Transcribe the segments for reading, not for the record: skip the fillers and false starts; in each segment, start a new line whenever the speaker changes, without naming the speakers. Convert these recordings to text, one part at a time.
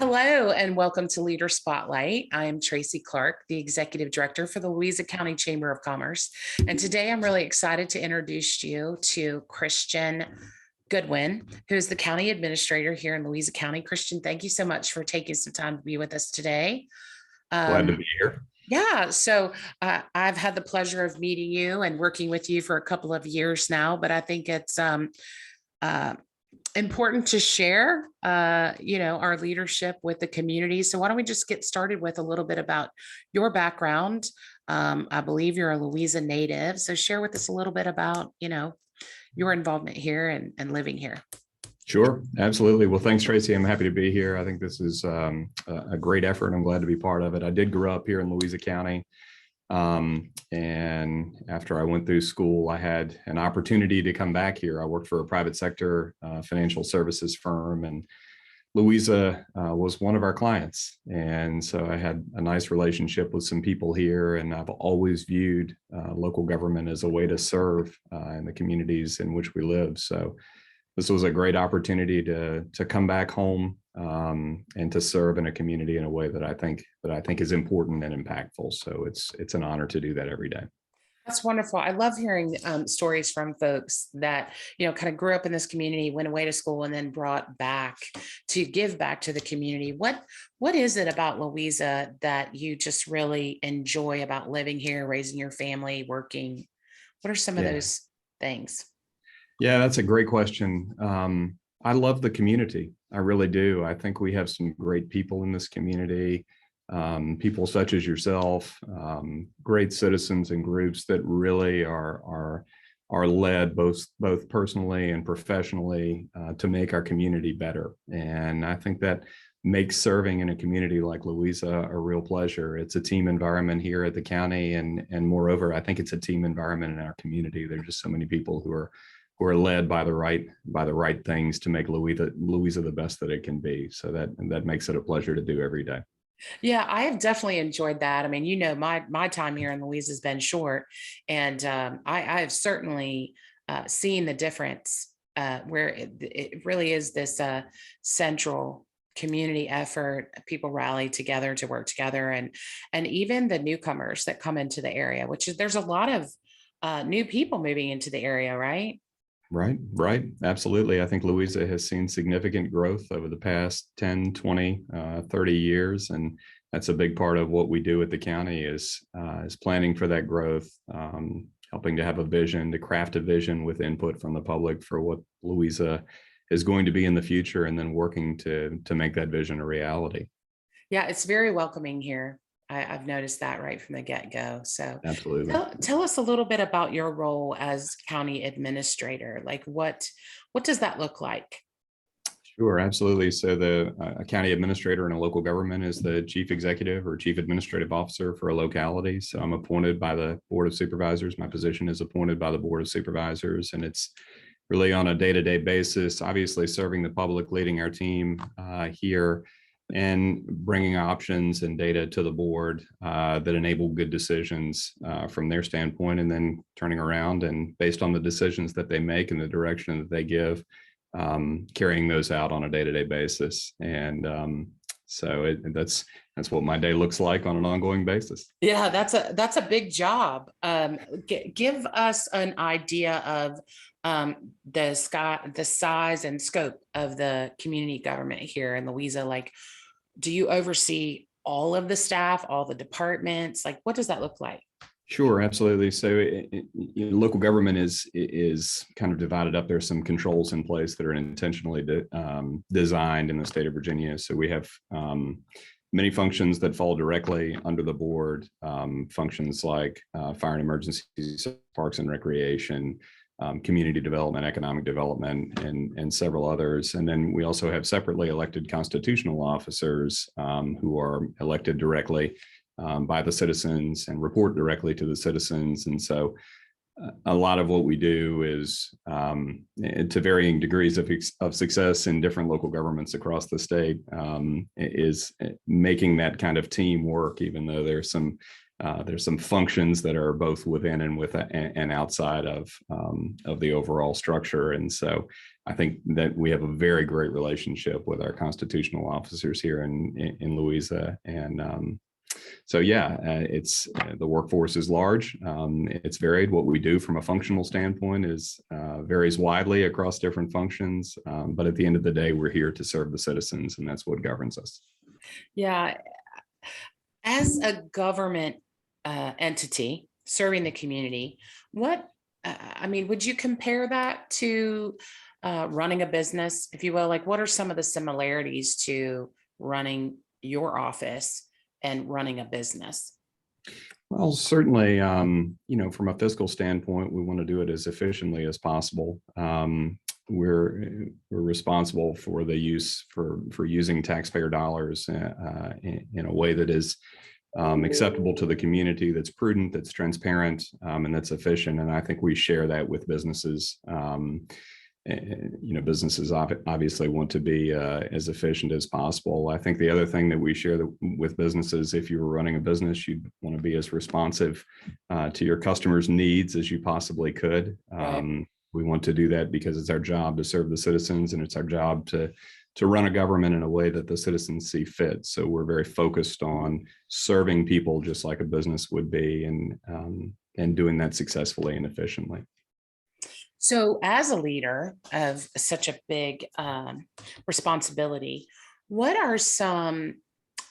Hello and welcome to Leader Spotlight. I am Tracy Clark, the Executive Director for the Louisa County Chamber of Commerce. And today I'm really excited to introduce you to Christian Goodwin, who is the County Administrator here in Louisa County. Christian, thank you so much for taking some time to be with us today.
Glad to be here.
Yeah, so I've had the pleasure of meeting you and working with you for a couple of years now, but I think it's important to share, our leadership with the community. So why don't we just get started with a little bit about your background? I believe you're a Louisa native, so share with us a little bit about, your involvement here and living here.
Sure, absolutely. Well, thanks, Tracy. I'm happy to be here. I think this is a great effort. I'm glad to be part of it. I did grow up here in Louisa County. And after I went through school, I had an opportunity to come back here. I worked for a private sector financial services firm, and Louisa was one of our clients. And so I had a nice relationship with some people here, and I've always viewed local government as a way to serve in the communities in which we live. So this was a great opportunity to come back home and to serve in a community in a way that I think is important and impactful. So it's an honor to do that every day.
That's wonderful. I love hearing stories from folks that, kind of grew up in this community, went away to school, and then brought back to give back to the community. What is it about Louisa that you just really enjoy about living here, raising your family, working? What are some of those things?
Yeah, that's a great question. I love the community. I really do. I think we have some great people in this community, people such as yourself, great citizens and groups that really are led both personally and professionally to make our community better. And I think that makes serving in a community like Louisa a real pleasure. It's a team environment here at the county, and moreover, I think it's a team environment in our community. There's just so many people who are led by the right things to make Louisa the best that it can be. So that makes it a pleasure to do every day.
Yeah, I have definitely enjoyed that. I mean, my time here in Louisa has been short, and I've certainly seen the difference where it really is this central community effort. People rally together to work together, and even the newcomers that come into the area, which is there's a lot of new people moving into the area, right?
Right. Absolutely. I think Louisa has seen significant growth over the past 10, 20, 30 years. And that's a big part of what we do at the county is planning for that growth, helping to have a vision, to craft a vision with input from the public for what Louisa is going to be in the future, and then working to make that vision a reality.
Yeah, it's very welcoming here. I've noticed that right from the get-go. So
absolutely.
Tell us a little bit about your role as county administrator. Like what does that look like?
Sure, absolutely. So the county administrator in a local government is the chief executive or chief administrative officer for a locality. So I'm appointed by the Board of Supervisors. My position is appointed by the Board of Supervisors, and it's really on a day-to-day basis, obviously serving the public, leading our team here, and bringing options and data to the board that enable good decisions from their standpoint, and then turning around and based on the decisions that they make and the direction that they give, carrying those out on a day-to-day basis. And so that's what my day looks like on an ongoing basis.
Yeah, that's a big job. Give us an idea of the size and scope of the community government here in Louisa. Like, do you oversee all of the staff, all the departments? Like, what does that look like?
Sure, absolutely. So local government is kind of divided up. There's some controls in place that are intentionally designed in the state of Virginia. So we have many functions that fall directly under the board, functions like fire and emergency, parks and recreation, community development, economic development, and several others. And then we also have separately elected constitutional officers who are elected directly by the citizens and report directly to the citizens. And so a lot of what we do is to varying degrees of success in different local governments across the state is making that kind of team work, even though there's some there's some functions that are both within and outside of the overall structure. And so I think that we have a very great relationship with our constitutional officers here in Louisa. And so, yeah, it's the workforce is large. It's varied. What we do from a functional standpoint is varies widely across different functions. But at the end of the day, we're here to serve the citizens, and that's what governs us.
Yeah. As a government entity serving the community, I mean, would you compare that to running a business, if you will? Like, what are some of the similarities to running your office and running a business?
Well, certainly, from a fiscal standpoint, we want to do it as efficiently as possible. We're responsible for the use for using taxpayer dollars in a way that is acceptable to the community, that's prudent, that's transparent, and that's efficient. And I think we share that with businesses. Businesses obviously want to be as efficient as possible. I think the other thing that we share with businesses, if you were running a business, you'd want to be as responsive to your customers' needs as you possibly could.
Right.
We want to do that because it's our job to serve the citizens, and it's our job to run a government in a way that the citizens see fit. So we're very focused on serving people just like a business would be, and doing that successfully and efficiently.
So, as a leader of such a big responsibility, what are some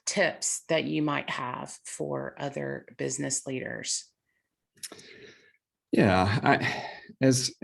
tips that you might have for other business leaders?
Yeah, as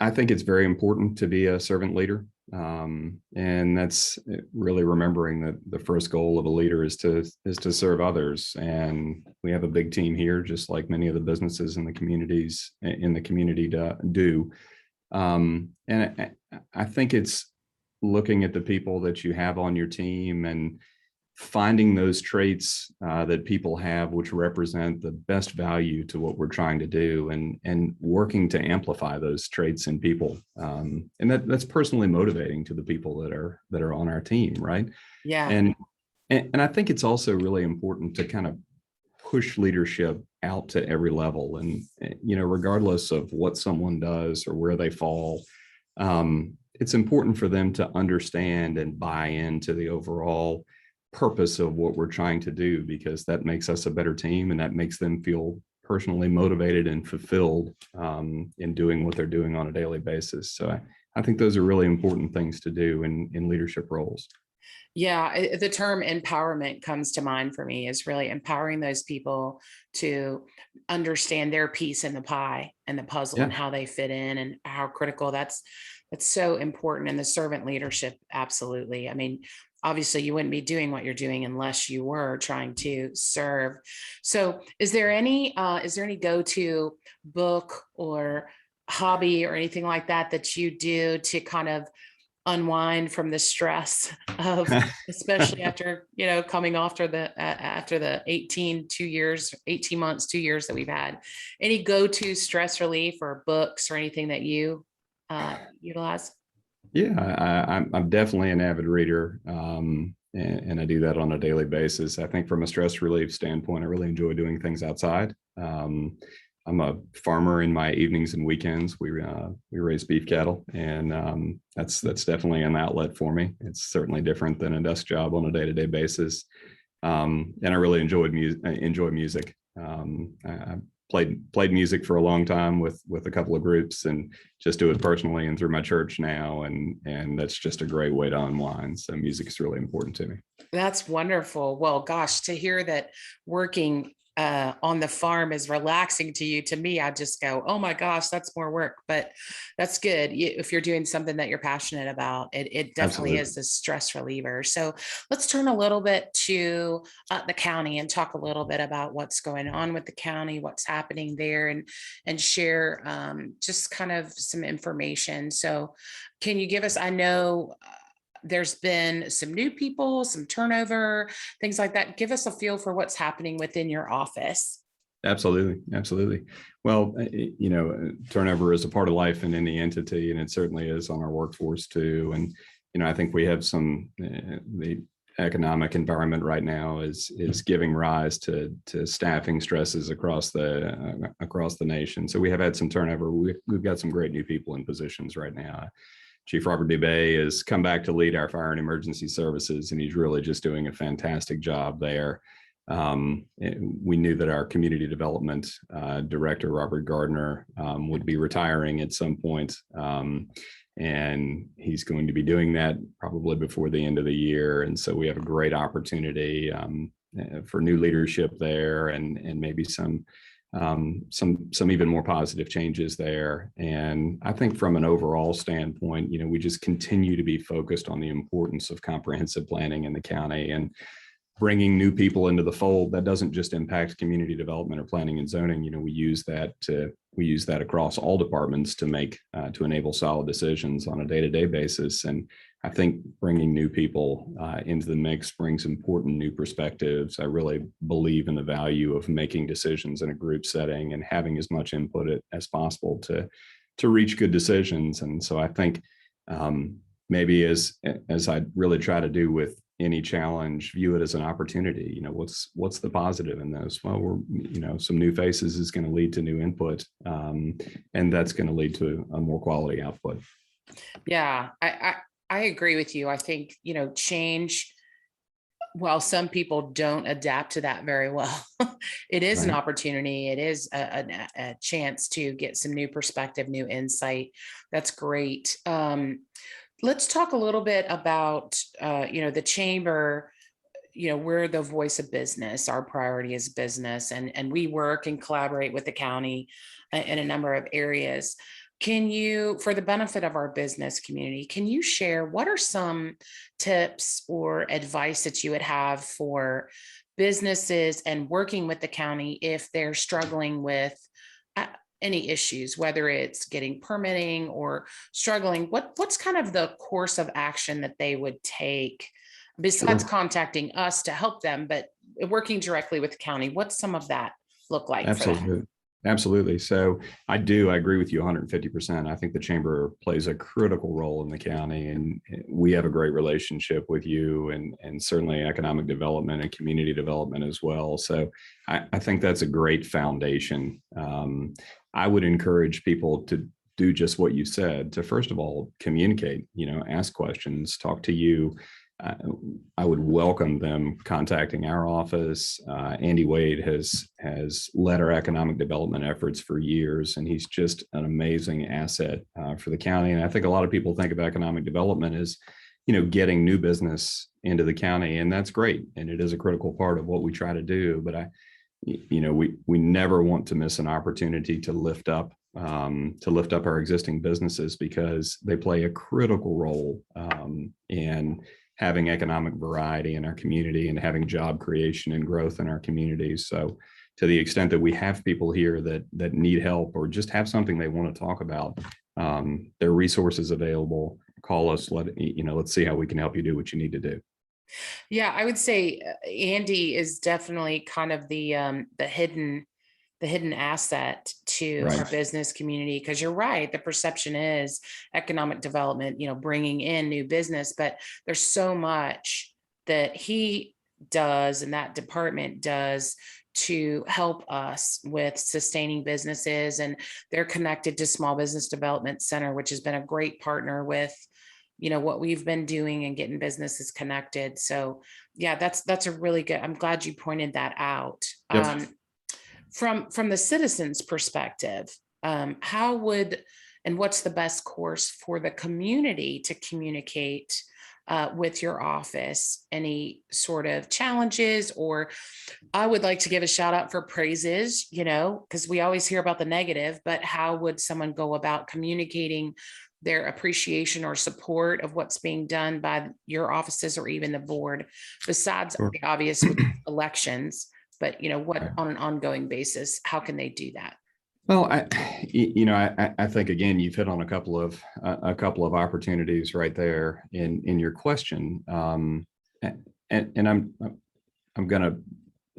I think it's very important to be a servant leader. And that's really remembering that the first goal of a leader is to serve others. And we have a big team here, just like many of the businesses in the community do. And I think it's looking at the people that you have on your team and finding those traits that people have, which represent the best value to what we're trying to do, and working to amplify those traits in people. And that's personally motivating to the people that are on our team, right?
Yeah.
And I think it's also really important to kind of push leadership out to every level, and regardless of what someone does or where they fall. It's important for them to understand and buy into the overall purpose of what we're trying to do, because that makes us a better team, and that makes them feel personally motivated and fulfilled in doing what they're doing on a daily basis. So I think those are really important things to do in leadership roles.
Yeah, the term empowerment comes to mind for me, is really empowering those people to understand their piece in the pie and the puzzle,
Yeah,
and how they fit in, and how critical that's so important in the servant leadership. Absolutely. I mean, obviously you wouldn't be doing what you're doing unless you were trying to serve. So is there any go-to book or hobby or anything like that that you do to kind of unwind from the stress of, especially after coming after the 18 months, 2 years that we've had? Any go-to stress relief or books or anything that you utilize?
yeah, I'm definitely an avid reader, and I do that on a daily basis. I think from a stress relief standpoint, I really enjoy doing things outside. I'm a farmer in my evenings and weekends. We raise beef cattle, and that's definitely an outlet for me. It's certainly different than a desk job on a day-to-day basis, and I really enjoy music. I played music for a long time with a couple of groups, and just do it personally and through my church now, and that's just a great way to unwind. So music is really important to me.
That's wonderful. Well, gosh, to hear that working on the farm is relaxing to you, to me, I just go, oh my gosh, that's more work. But that's good. If you're doing something that you're passionate about, it definitely
Absolutely.
is a stress reliever. So let's turn a little bit to the county and talk a little bit about what's going on with the county, what's happening there, and share just kind of some information. So can you give us, I know there's been some new people, some turnover, things like that. Give us a feel for what's happening within your office.
Absolutely. Absolutely. Well, turnover is a part of life in any entity, and it certainly is on our workforce too. And, I think we have the economic environment right now is giving rise to staffing stresses across the nation. So we have had some turnover. We've got some great new people in positions right now. Chief Robert Dubay has come back to lead our fire and emergency services, and he's really just doing a fantastic job there. We knew that our community development director, Robert Gardner, would be retiring at some point. And he's going to be doing that probably before the end of the year. And so we have a great opportunity for new leadership there, and maybe some even more positive changes there. And I think from an overall standpoint, we just continue to be focused on the importance of comprehensive planning in the county, and bringing new people into the fold. That doesn't just impact community development or planning and zoning. We use that across all departments to enable solid decisions on a day-to-day basis. And I think bringing new people into the mix brings important new perspectives. I really believe in the value of making decisions in a group setting and having as much input as possible to reach good decisions. And so I think maybe as I really try to do with any challenge, view it as an opportunity. What's the positive in this? Well, some new faces is going to lead to new input, and that's going to lead to a more quality output.
Yeah, I agree with you. I think, change, while some people don't adapt to that very well, it is an
Right.
opportunity. It is a chance to get some new perspective, new insight. That's great. Let's talk a little bit about, the chamber. We're the voice of business. Our priority is business, and we work and collaborate with the county in a number of areas. Can you, for the benefit of our business community, can you share what are some tips or advice that you would have for businesses and working with the county if they're struggling with any issues, whether it's getting permitting or struggling? What's kind of the course of action that they would take besides
Sure.
contacting us to help them, but working directly with the county? What's some of that look like for them?
Absolutely. Absolutely. So I agree with you 150%. I think the chamber plays a critical role in the county, and we have a great relationship with you, and certainly economic development and community development as well. So I think that's a great foundation. I would encourage people to do just what you said, to first of all, communicate, ask questions, talk to you. I would welcome them contacting our office. Andy Wade has led our economic development efforts for years, and he's just an amazing asset for the county. And I think a lot of people think of economic development as, getting new business into the county, and that's great, and it is a critical part of what we try to do. But we never want to miss an opportunity to lift up our existing businesses, because they play a critical role in having economic variety in our community and having job creation and growth in our communities. So to the extent that we have people here that need help or just have something they want to talk about, there are resources available. Call us. Let's see how we can help you do what you need to do.
Yeah, I would say Andy is definitely kind of the hidden asset to our
Right.
business community, because you're right, the perception is economic development, bringing in new business, but there's so much that he does and that department does to help us with sustaining businesses. And they're connected to Small Business Development Center, which has been a great partner with what we've been doing and getting businesses connected. So yeah, that's a really good, I'm glad you pointed that out.
Yep.
From the citizens' perspective, how would, and what's the best course for the community to communicate with your office? Any sort of challenges? Or I would like to give a shout out for praises, because we always hear about the negative, but how would someone go about communicating their appreciation or support of what's being done by your offices or even the board, besides
Sure.
the obvious with elections? But what
Right.
on an ongoing basis, how can they do that?
Well, I think again, you've hit on a couple of opportunities right there in your question, and I'm going to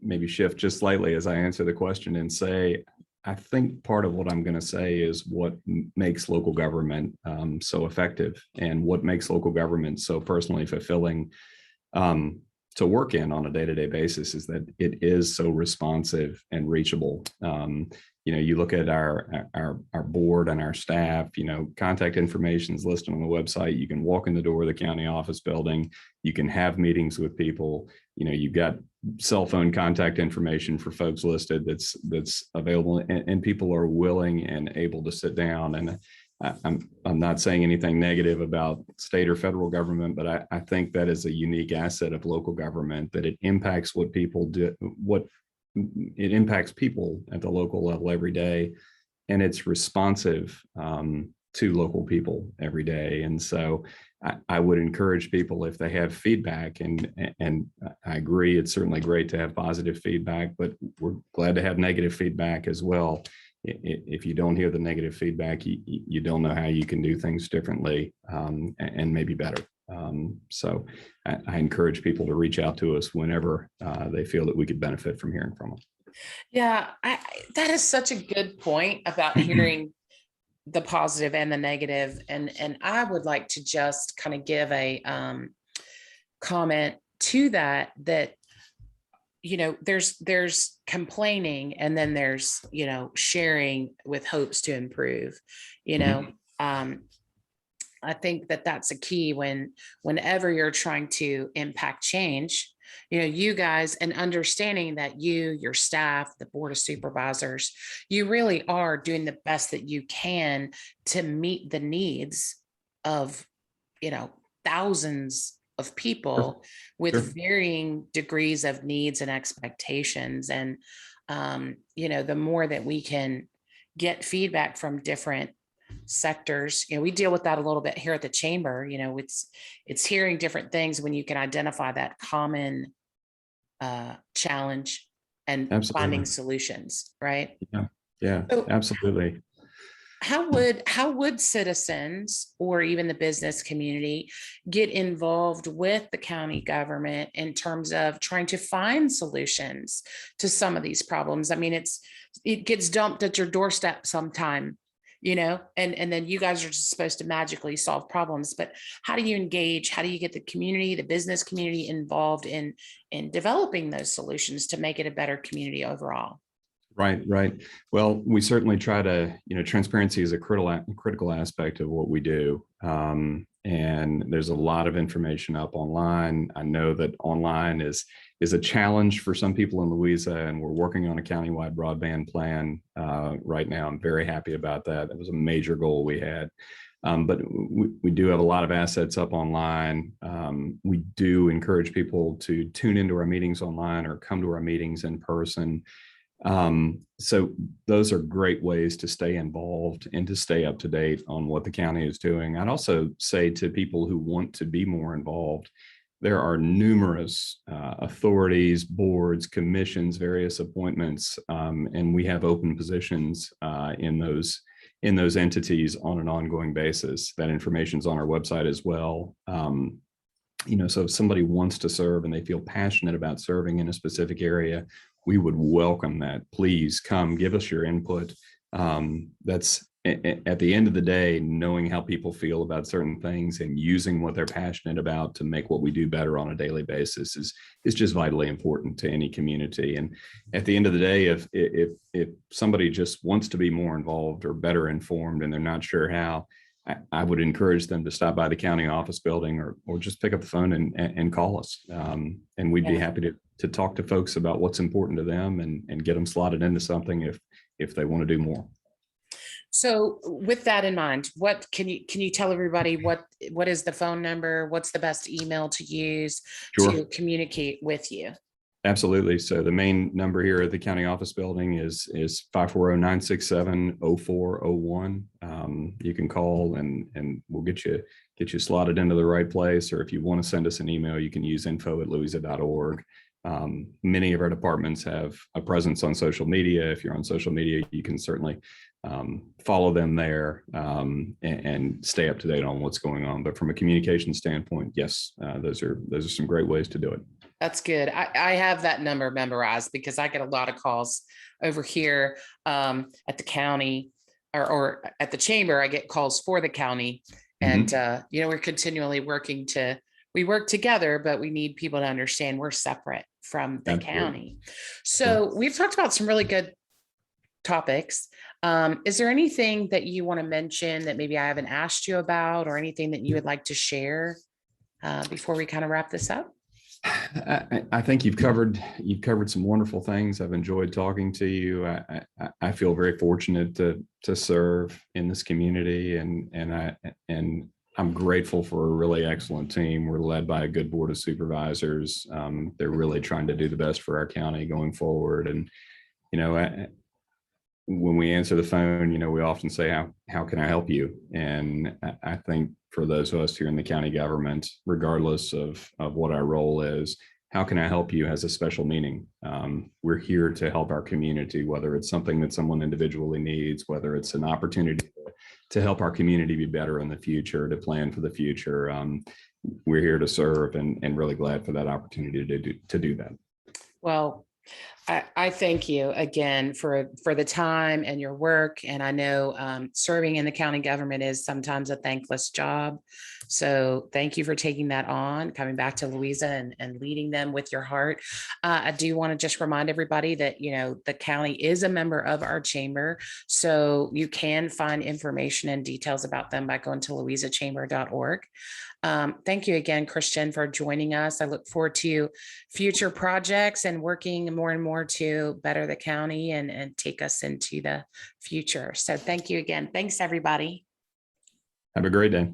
maybe shift just slightly as I answer the question and say, I think part of what I'm going to say is what makes local government so effective, and what makes local government so personally fulfilling to work in on a day-to-day basis is that it is so responsive and reachable. You look at our board and our staff, contact information is listed on the website. You can walk in the door of the county office building. You can have meetings with people. You've got cell phone contact information for folks listed that's available, and people are willing and able to sit down. And I'm not saying anything negative about state or federal government, but I think that is a unique asset of local government, that it impacts what people do, it impacts people at the local level every day, and it's responsive to local people every day. And so I would encourage people, if they have feedback, and I agree, it's certainly great to have positive feedback, but we're glad to have negative feedback as well. If you don't hear the negative feedback, you don't know how you can do things differently and maybe better. So I encourage people to reach out to us whenever they feel that we could benefit from hearing from them.
Yeah, that is such a good point about hearing the positive and the negative. And I would like to just kind of give a comment to that there's complaining, and then there's, sharing with hopes to improve, I think that that's a key whenever you're trying to impact change, you guys, and understanding that your staff, the board of supervisors, you really are doing the best that you can to meet the needs of, thousands of people with
Sure.
varying degrees of needs and expectations. And, the more that we can get feedback from different sectors, we deal with that a little bit here at the chamber. It's hearing different things when you can identify that common challenge and finding
Absolutely.
solutions, right?
Yeah,
So
absolutely.
how would citizens or even the business community get involved with the county government in terms of trying to find solutions to some of these problems? I mean, it gets dumped at your doorstep sometime, and then you guys are just supposed to magically solve problems. But how do you engage? How do you get the community, the business community involved in developing those solutions to make it a better community overall?
Right. Well, we certainly try to, transparency is a critical aspect of what we do. And there's a lot of information up online. I know that online is a challenge for some people in Louisa, and we're working on a countywide broadband plan right now. I'm very happy about that. That was a major goal we had. But we do have a lot of assets up online. We do encourage people to tune into our meetings online or come to our meetings in person. So those are great ways to stay involved and to stay up to date on what the county is doing. I'd also say to people who want to be more involved, there are numerous authorities, boards, commissions, various appointments, and we have open positions in those entities on an ongoing basis. That information is on our website as well. So if somebody wants to serve and they feel passionate about serving in a specific area, we would welcome that. Please come, give us your input. That's at the end of the day, knowing how people feel about certain things and using what they're passionate about to make what we do better on a daily basis is just vitally important to any community. And at the end of the day, if somebody just wants to be more involved or better informed and they're not sure how, I would encourage them to stop by the county office building or just pick up the phone and call us. And we'd be happy to talk to folks about what's important to them and get them slotted into something if they want to do more.
So with that in mind, what can you tell everybody what is the phone number? What's the best email to use
Sure.
to communicate with you?
Absolutely. So the main number here at the county office building is 540-967-0401. You can call and we'll get you slotted into the right place. Or if you want to send us an email, you can use info@louisa.org. Many of our departments have a presence on social media. If you're on social media, you can certainly follow them there and stay up to date on what's going on. But from a communication standpoint, yes, those are some great ways to do it.
That's good. I have that number memorized because I get a lot of calls over here at the county or at the chamber. I get calls for the county, and we're continually working to we work together, but we need people to understand we're separate from the
Absolutely.
county. So we've talked about some really good topics. Is there anything that you want to mention that maybe I haven't asked you about, or anything that you would like to share before we kind of wrap this up?
I think you've covered some wonderful things. I've enjoyed talking to you. I feel very fortunate to serve in this community, and I'm grateful for a really excellent team. We're led by a good board of supervisors. They're really trying to do the best for our county going forward. And you know, when we answer the phone, we often say, how can I help you? And I think for those of us here in the county government, regardless of what our role is, how can I help you has a special meaning. We're here to help our community, whether it's something that someone individually needs, whether it's an opportunity to help our community be better in the future, to plan for the future. We're here to serve, and really glad for that opportunity to do that.
Well, I thank you again for the time and your work. And I know serving in the county government is sometimes a thankless job. So thank you for taking that on, coming back to Louisa and leading them with your heart. I do want to just remind everybody that, the county is a member of our chamber. So you can find information and details about them by going to louisachamber.org. Thank you again, Christian, for joining us. I look forward to future projects and working more and more to better the county and take us into the future. So thank you again. Thanks, everybody.
Have a great day.